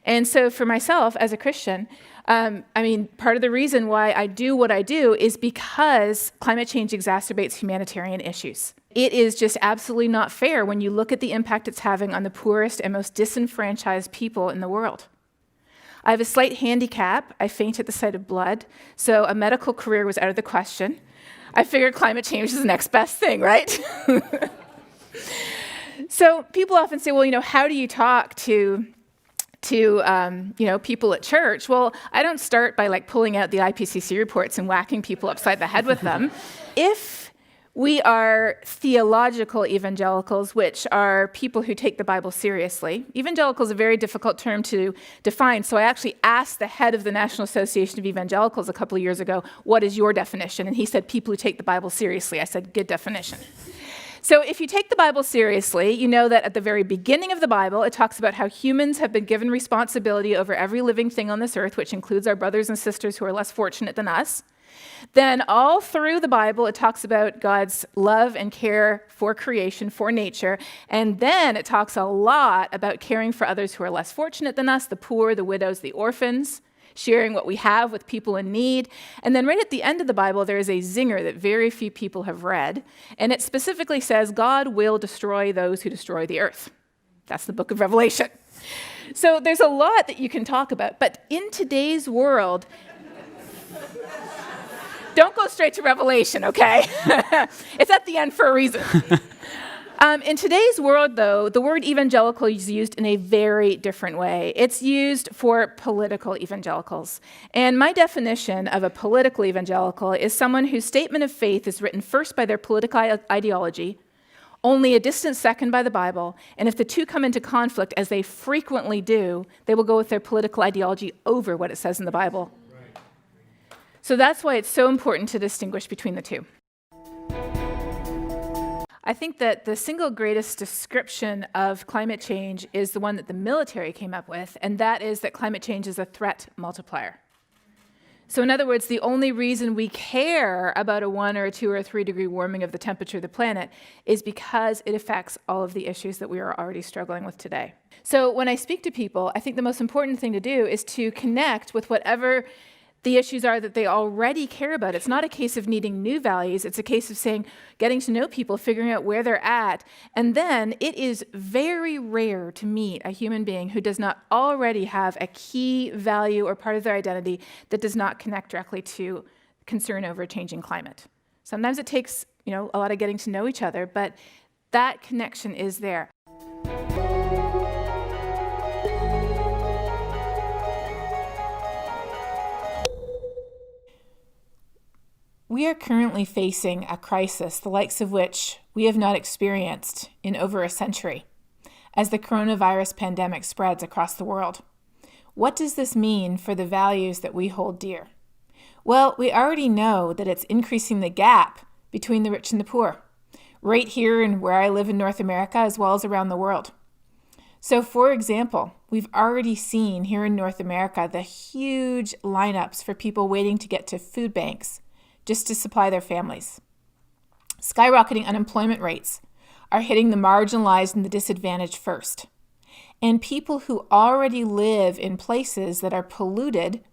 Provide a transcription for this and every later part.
And so for myself as a Christian, part of the reason why I do what I do is because climate change exacerbates humanitarian issues. It is just absolutely not fair when you look at the impact it's having on the poorest and most disenfranchised people in the world. I have a slight handicap. I faint at the sight of blood, so a medical career was out of the question. I figured climate change is the next best thing, right? So people often say, well, how do you talk to people at church? Well, I don't start by pulling out the IPCC reports and whacking people upside the head with them. If we are theological evangelicals, which are people who take the Bible seriously. Evangelical is a very difficult term to define, so I actually asked the head of the National Association of Evangelicals a couple of years ago, what is your definition? And he said, people who take the Bible seriously. I said, good definition. So if you take the Bible seriously, you know that at the very beginning of the Bible, it talks about how humans have been given responsibility over every living thing on this earth, which includes our brothers and sisters who are less fortunate than us. Then all through the Bible, it talks about God's love and care for creation, for nature. And then it talks a lot about caring for others who are less fortunate than us, the poor, the widows, the orphans, sharing what we have with people in need. And then right at the end of the Bible, there is a zinger that very few people have read. And it specifically says, God will destroy those who destroy the earth. That's the book of Revelation. So there's a lot that you can talk about. But in today's world, don't go straight to Revelation, okay? It's at the end for a reason. In today's world, though, the word evangelical is used in a very different way. It's used for political evangelicals. And my definition of a political evangelical is someone whose statement of faith is written first by their political ideology, only a distant second by the Bible, and if the two come into conflict, as they frequently do, they will go with their political ideology over what it says in the Bible. So that's why it's so important to distinguish between the two. I think that the single greatest description of climate change is the one that the military came up with, and that is that climate change is a threat multiplier. So in other words, the only reason we care about a 1 or a 2 or a 3 degree warming of the temperature of the planet is because it affects all of the issues that we are already struggling with today. So when I speak to people, I think the most important thing to do is to connect with whatever the issues are that they already care about. It's not a case of needing new values. It's a case of getting to know people, figuring out where they're at. And then it is very rare to meet a human being who does not already have a key value or part of their identity that does not connect directly to concern over changing climate. Sometimes it takes, a lot of getting to know each other, but that connection is there. We are currently facing a crisis, the likes of which we have not experienced in over a century, as the coronavirus pandemic spreads across the world. What does this mean for the values that we hold dear? Well, we already know that it's increasing the gap between the rich and the poor, right here and where I live in North America, as well as around the world. So, for example, we've already seen here in North America the huge lineups for people waiting to get to food banks just to supply their families. Skyrocketing unemployment rates are hitting the marginalized and the disadvantaged first. And people who already live in places that are polluted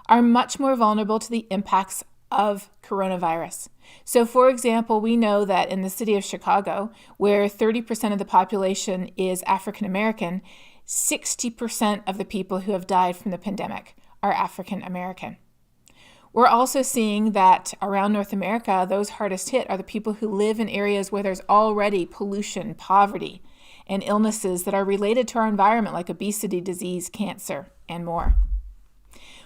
are much more vulnerable to the impacts of coronavirus. So, for example, we know that in the city of Chicago, where 30% of the population is African American, 60% of the people who have died from the pandemic are African American. We're also seeing that around North America, those hardest hit are the people who live in areas where there's already pollution, poverty, and illnesses that are related to our environment, like obesity, disease, cancer, and more.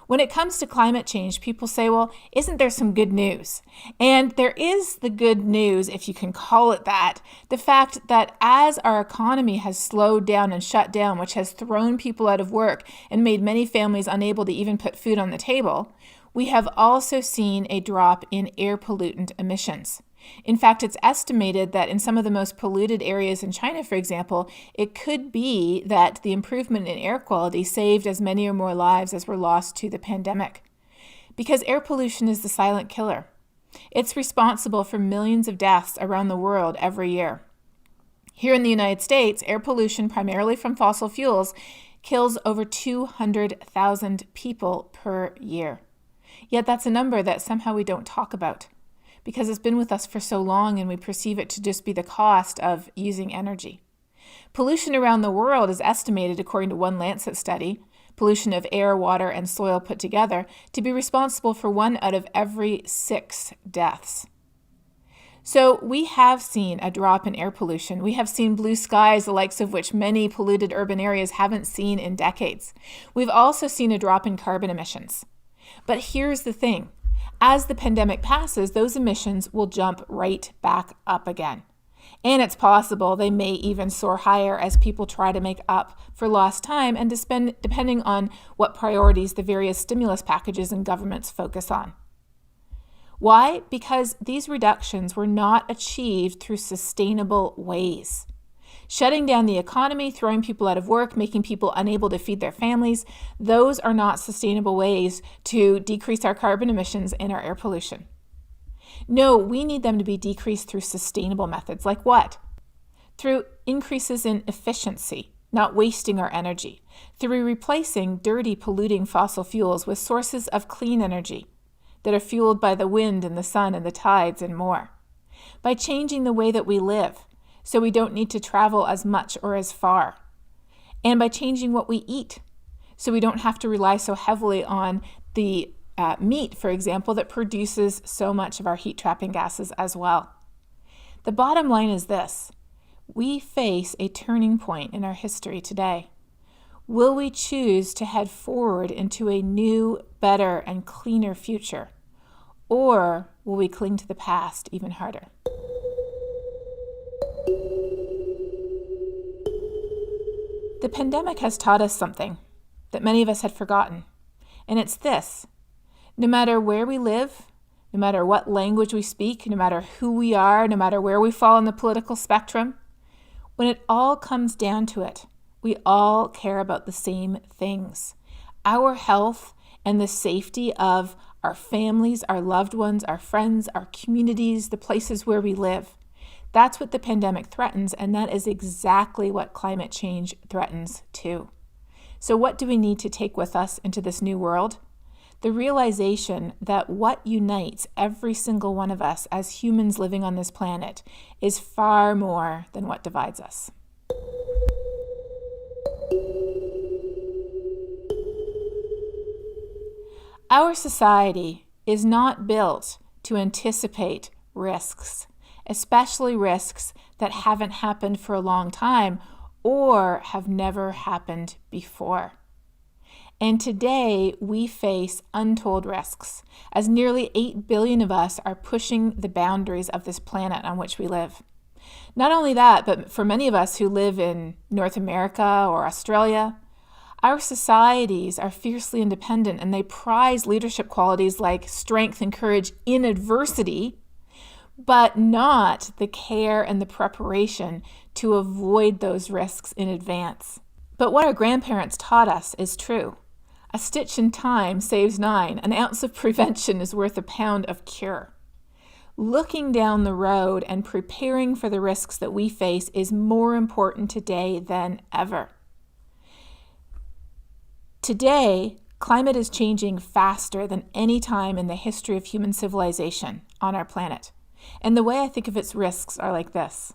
When it comes to climate change, people say, well, isn't there some good news? And there is the good news, if you can call it that, the fact that as our economy has slowed down and shut down, which has thrown people out of work and made many families unable to even put food on the table, we have also seen a drop in air pollutant emissions. In fact, it's estimated that in some of the most polluted areas in China, for example, it could be that the improvement in air quality saved as many or more lives as were lost to the pandemic. Because air pollution is the silent killer. It's responsible for millions of deaths around the world every year. Here in the United States, air pollution, primarily from fossil fuels, kills over 200,000 people per year. Yet that's a number that somehow we don't talk about because it's been with us for so long and we perceive it to just be the cost of using energy. Pollution around the world is estimated, according to one Lancet study, pollution of air, water, and soil put together, to be responsible for 1 out of every 6 deaths. So we have seen a drop in air pollution. We have seen blue skies, the likes of which many polluted urban areas haven't seen in decades. We've also seen a drop in carbon emissions. But here's the thing. As the pandemic passes, those emissions will jump right back up again. And it's possible they may even soar higher as people try to make up for lost time and to spend, depending on what priorities the various stimulus packages and governments focus on. Why? Because these reductions were not achieved through sustainable ways. Shutting down the economy, throwing people out of work, making people unable to feed their families, those are not sustainable ways to decrease our carbon emissions and our air pollution. No, we need them to be decreased through sustainable methods. Like what? Through increases in efficiency, not wasting our energy. Through replacing dirty, polluting fossil fuels with sources of clean energy that are fueled by the wind and the sun and the tides and more. By changing the way that we live so we don't need to travel as much or as far. And by changing what we eat so we don't have to rely so heavily on the meat, for example, that produces so much of our heat-trapping gases as well. The bottom line is this. We face a turning point in our history today. Will we choose to head forward into a new, better, and cleaner future? Or will we cling to the past even harder? The pandemic has taught us something that many of us had forgotten, and it's this. No matter where we live, no matter what language we speak, no matter who we are, no matter where we fall on the political spectrum, when it all comes down to it, we all care about the same things. Our health and the safety of our families, our loved ones, our friends, our communities, the places where we live. That's what the pandemic threatens, and that is exactly what climate change threatens too. So what do we need to take with us into this new world? The realization that what unites every single one of us as humans living on this planet is far more than what divides us. Our society is not built to anticipate risks, especially risks that haven't happened for a long time or have never happened before. And today we face untold risks, as nearly 8 billion of us are pushing the boundaries of this planet on which we live. Not only that, but for many of us who live in North America or Australia, our societies are fiercely independent and they prize leadership qualities like strength and courage in adversity, but not the care and the preparation to avoid those risks in advance. But what our grandparents taught us is true. A stitch in time saves 9. An ounce of prevention is worth a pound of cure. Looking down the road and preparing for the risks that we face is more important today than ever. Today, climate is changing faster than any time in the history of human civilization on our planet. And the way I think of its risks are like this.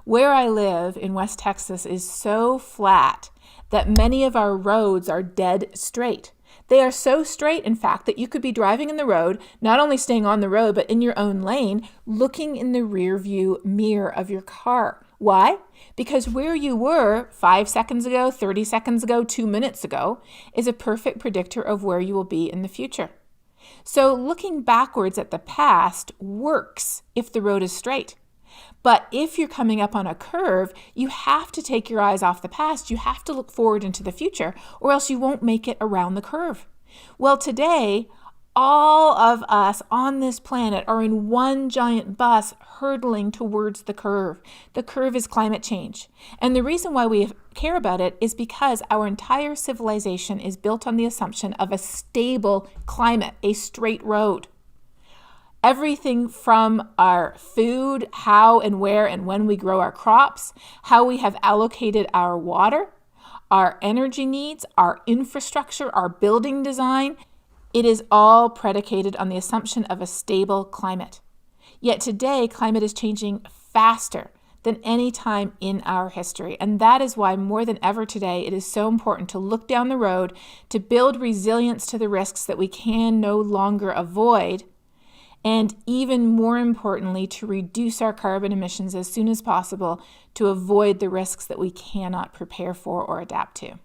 Where I live in West Texas is so flat that many of our roads are dead straight. They are so straight, in fact, that you could be driving in the road, not only staying on the road, but in your own lane, looking in the rear view mirror of your car. Why? Because where you were 5 seconds ago, 30 seconds ago, 2 minutes ago is a perfect predictor of where you will be in the future. So looking backwards at the past works if the road is straight. But if you're coming up on a curve, you have to take your eyes off the past. You have to look forward into the future, or else you won't make it around the curve. Well, today, all of us on this planet are in one giant bus hurtling towards the curve. The curve is climate change. And the reason why we care about it is because our entire civilization is built on the assumption of a stable climate, a straight road. Everything from our food, how and where and when we grow our crops, how we have allocated our water, our energy needs, our infrastructure, our building design, it is all predicated on the assumption of a stable climate. Yet today, climate is changing faster than any time in our history. And that is why more than ever today, it is so important to look down the road, to build resilience to the risks that we can no longer avoid, and even more importantly, to reduce our carbon emissions as soon as possible to avoid the risks that we cannot prepare for or adapt to.